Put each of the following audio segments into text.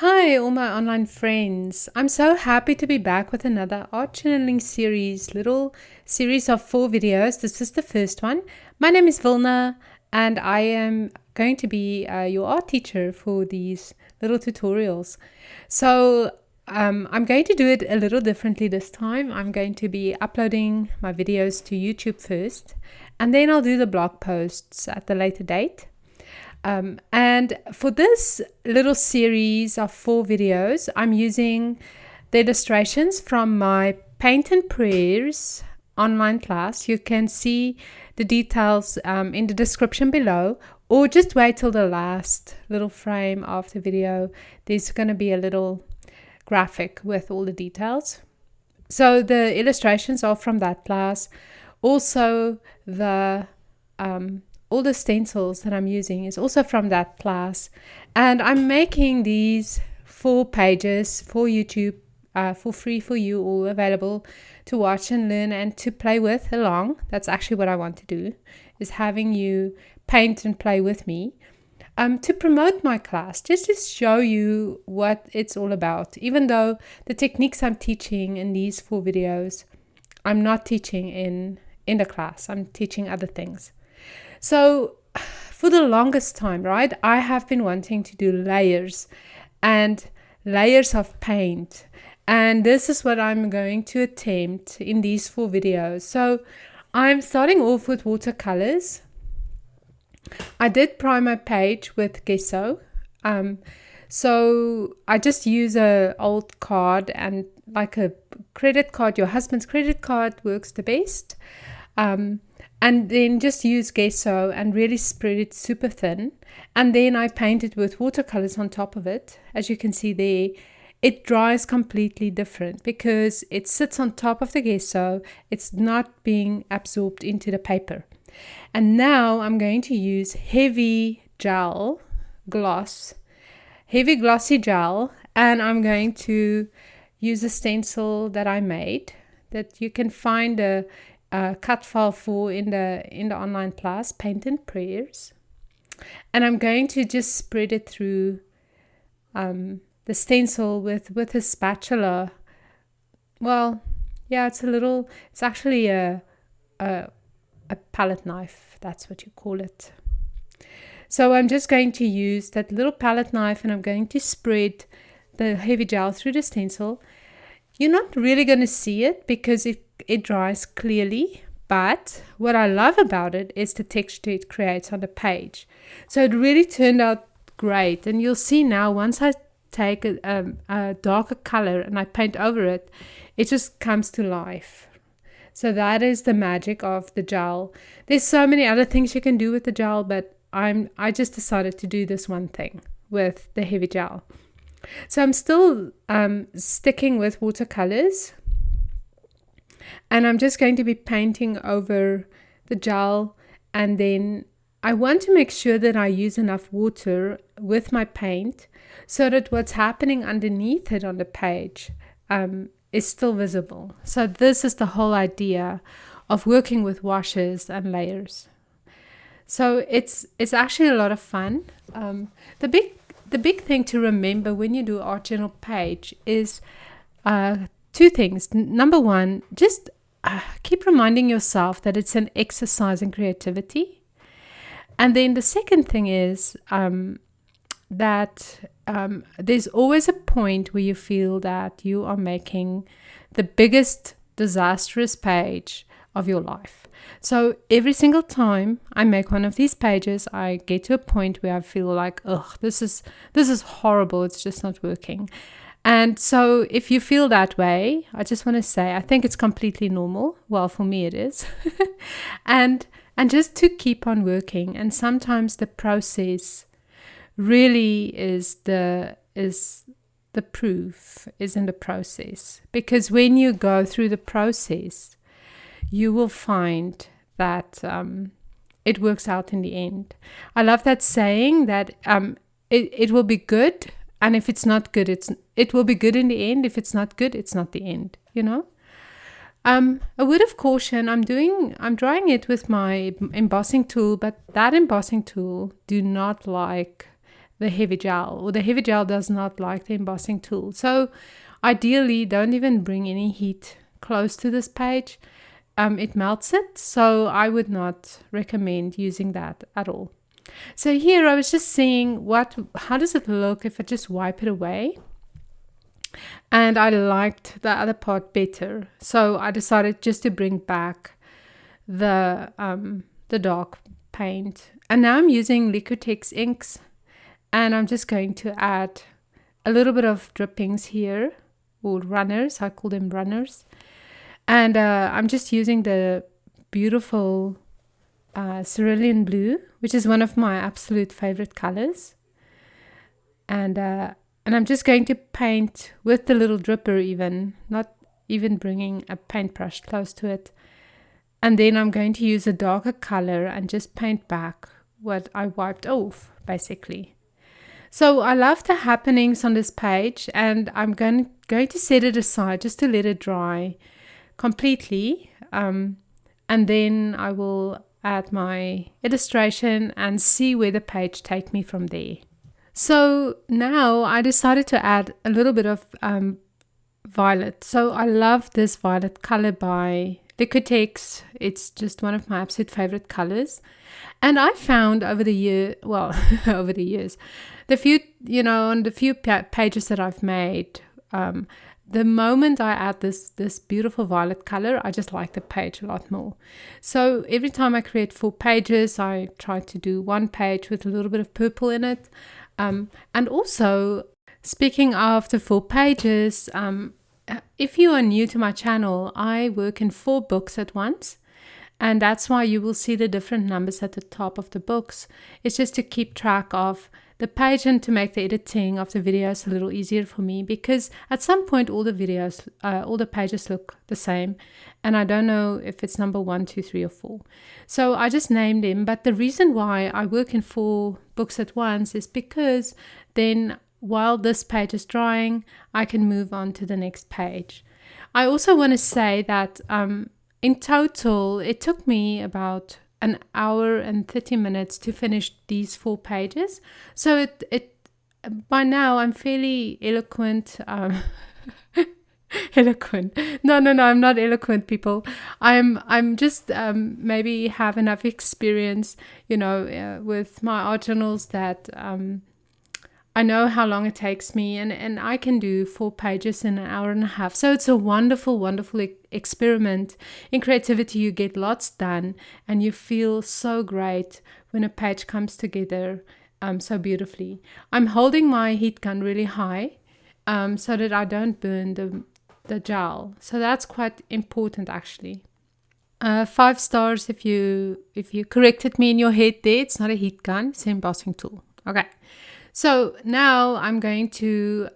Hi, all my online friends. I'm so happy to be back with another art journaling series, little series of 4 videos. This is the first one. My name is Wilna, and I am going to be your art teacher for these little tutorials. So I'm going to do it a little differently this time. I'm going to be uploading my videos to YouTube first, and then I'll do the blog posts at a later date. And for this little series of 4 videos, I'm using the illustrations from my Paint and Prayers online class. You can see the details in the description below, or just wait till the last little frame of the video. There's going to be a little graphic with all the details. So the illustrations are from that class. Also, all the stencils that I'm using is also from that class, and I'm making these 4 pages for YouTube for free for you, all available to watch and learn and to play with along. That's actually what I want to do, is having you paint and play with me to promote my class, just to show you what it's all about. Even though the techniques I'm teaching in these 4 videos, I'm not teaching in the class, I'm teaching other things. So for the longest time, right, I have been wanting to do layers and layers of paint. And this is what I'm going to attempt in these 4 videos. So I'm starting off with watercolors. I did prime my page with gesso. So I just use an old card, and like a credit card, your husband's credit card works the best. And then just use gesso and really spread it super thin. And then I paint it with watercolors on top of it. As you can see there, it dries completely different because it sits on top of the gesso. It's not being absorbed into the paper. And now I'm going to use heavy glossy gel, and I'm going to use a stencil that I made that you can find a cut file for in the online class, Paint and Prayers. And I'm going to just spread it through the stencil with a spatula. Well, yeah, it's actually a palette knife, that's what you call it. So I'm just going to use that little palette knife, and I'm going to spread the heavy gel through the stencil. You're not really going to see it because it dries clearly, but what I love about it is the texture it creates on the page. So it really turned out great, and you'll see now once I take a darker color and I paint over it, it just comes to life. So that is the magic of the gel. There's so many other things you can do with the gel, but I just decided to do this one thing with the heavy gel. So I'm still sticking with watercolors, and I'm just going to be painting over the gel, and then I want to make sure that I use enough water with my paint so that what's happening underneath it on the page is still visible. So this is the whole idea of working with washes and layers. So it's actually a lot of fun. The big thing to remember when you do art journal page is 2 things. Number 1, just keep reminding yourself that it's an exercise in creativity. And then the second thing is that there's always a point where you feel that you are making the biggest disastrous page of your life. So every single time I make one of these pages, I get to a point where I feel like, this is horrible. It's just not working. And so if you feel that way, I just want to say, I think it's completely normal. Well, for me it is. and just to keep on working. And sometimes the process really is the proof is in the process. Because when you go through the process, you will find that it works out in the end. I love that saying that it will be good, and if it's not good, it will be good in the end. If it's not good, it's not the end, you know? A word of caution, I'm drawing it with my embossing tool, but that embossing tool do not like the heavy gel, or the heavy gel does not like the embossing tool. So ideally, don't even bring any heat close to this page. It melts it, so I would not recommend using that at all. So here I was just seeing how does it look if I just wipe it away. And I liked the other part better, so I decided just to bring back the dark paint. And now I'm using Liquitex inks, and I'm just going to add a little bit of drippings here, or runners. I call them runners. And I'm just using the beautiful cerulean blue, which is one of my absolute favorite colors. And I'm just going to paint with the little dripper, even not even bringing a paintbrush close to it. And then I'm going to use a darker color and just paint back what I wiped off, basically. So I love the happenings on this page, and I'm going to set it aside just to let it dry completely. And then I will add my illustration and see where the page take me from there. So now I decided to add a little bit of violet. So I love this violet color by Liquitex. It's just one of my absolute favorite colors. And I found over the years, the few, on the few pages that I've made, the moment I add this beautiful violet color, I just like the page a lot more. So every time I create 4 pages, I try to do one page with a little bit of purple in it. And also, speaking of the 4 pages, if you are new to my channel, I work in 4 books at once. And that's why you will see the different numbers at the top of the books. It's just to keep track of the page and to make the editing of the videos a little easier for me, because at some point all the pages look the same, and I don't know if it's number 1, 2, 3, or 4. So I just named them. But the reason why I work in 4 books at once is because then while this page is drying, I can move on to the next page. I also want to say that in total, it took me about an hour and 30 minutes to finish these 4 pages. So it by now I'm fairly eloquent. Eloquent. No, I'm not eloquent, people. I'm just maybe have enough experience, with my art journals that I know how long it takes me, and I can do 4 pages in an hour and a half. So it's a wonderful, wonderful experiment in creativity. You get lots done, and you feel so great when a page comes together so beautifully. I'm holding my heat gun really high so that I don't burn the gel. So that's quite important, actually. 5 stars if you corrected me in your head there. It's not a heat gun, it's an embossing tool. Okay. So now I'm going to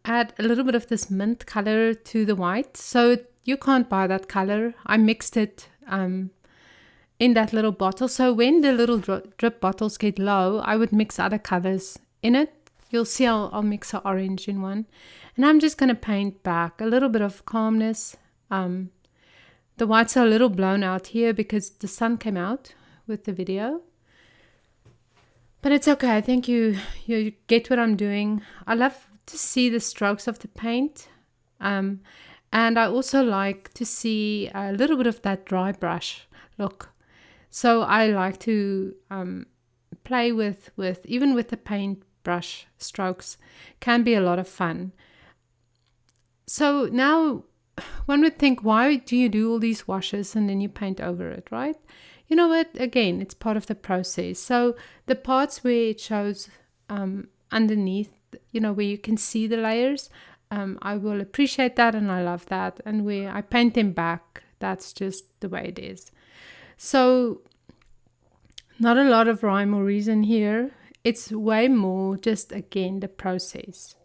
add a little bit of this mint color to the white. So you can't buy that color. I mixed it in that little bottle. So when the little drip bottles get low, I would mix other colors in it. You'll see I'll mix an orange in one. And I'm just going to paint back a little bit of calmness. The whites are a little blown out here because the sun came out with the video. But it's okay. I think you get what I'm doing. I love to see the strokes of the paint. And I also like to see a little bit of that dry brush look. So I like to play with even with the paintbrush strokes. Can be a lot of fun. So now one would think, why do you do all these washes and then you paint over it, right? You know what? Again, it's part of the process. So the parts where it shows underneath, where you can see the layers, I will appreciate that, and I love that. And where I paint them back, that's just the way it is. So not a lot of rhyme or reason here. It's way more just, again, the process.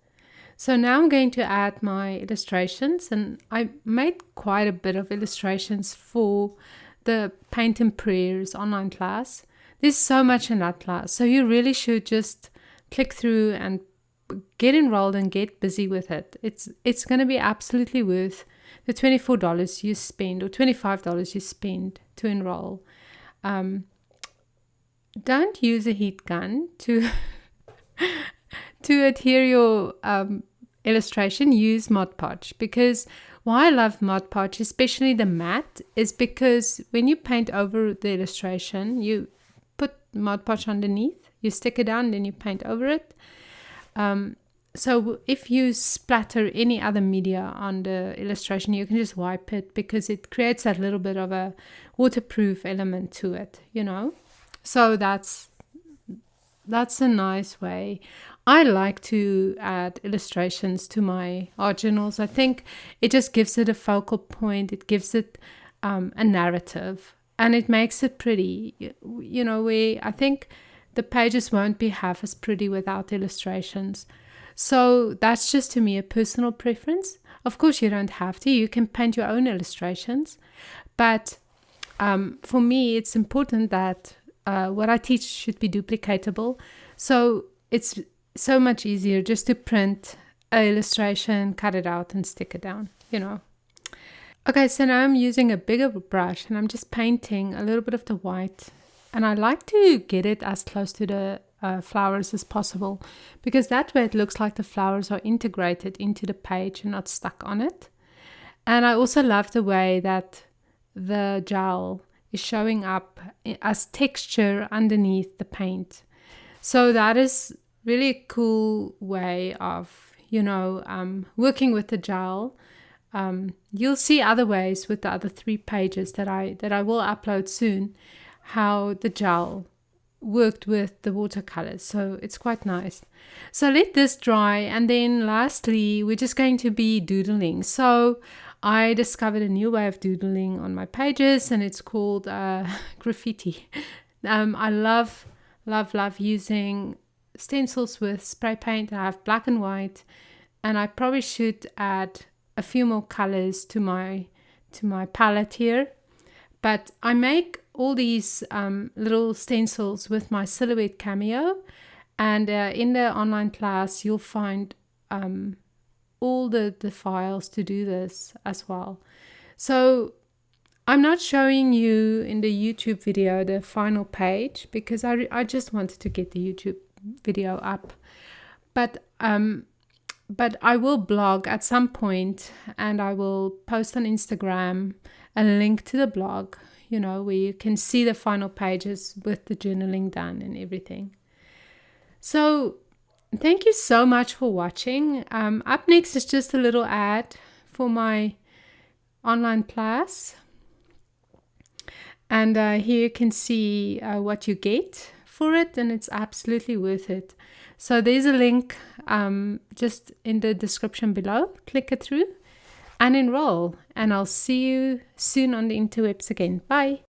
So now I'm going to add my illustrations, and I made quite a bit of illustrations for the Paint and Prayers online class. There's so much in that class, so you really should just click through and get enrolled and get busy with it. It's going to be absolutely worth the $24 you spend, or $25 you spend to enroll. Don't use a heat gun to to adhere your illustration, use Mod Podge, because why I love Mod Podge, especially the matte, is because when you paint over the illustration, you put Mod Podge underneath, you stick it down, then you paint over it. So if you splatter any other media on the illustration, you can just wipe it, because it creates that little bit of a waterproof element to it, you know. So that's a nice way. I like to add illustrations to my art journals. I think it just gives it a focal point. It gives it a narrative, and it makes it pretty. You know, I think the pages won't be half as pretty without illustrations. So that's just, to me, a personal preference. Of course, you don't have to. You can paint your own illustrations. But for me, it's important that what I teach should be duplicatable. So it's so much easier just to print an illustration, cut it out, and stick it down, you know. Okay, so now I'm using a bigger brush, and I'm just painting a little bit of the white. And I like to get it as close to the flowers as possible, because that way it looks like the flowers are integrated into the page and not stuck on it. And I also love the way that the gel is showing up as texture underneath the paint. So that is really a cool way of, you know, working with the gel. You'll see other ways with the other 3 pages that I will upload soon, how the gel worked with the watercolors. So it's quite nice. So let this dry, and then lastly we're just going to be doodling. So I discovered a new way of doodling on my pages, and it's called graffiti. I love using stencils with spray paint. I have black and white, and I probably should add a few more colors to my palette here. But I make all these little stencils with my Silhouette Cameo, and in the online class you'll find all the files to do this as well. So I'm not showing you in the YouTube video the final page, because I just wanted to get the YouTube video up. But I will blog at some point, and I will post on Instagram a link to the blog, you know, where you can see the final pages with the journaling done and everything. So thank you so much for watching. Up next is just a little ad for my online class. And here you can see what you get for it, and it's absolutely worth it. So there's a link just in the description below. Click it through and enroll. And I'll see you soon on the interwebs again. Bye.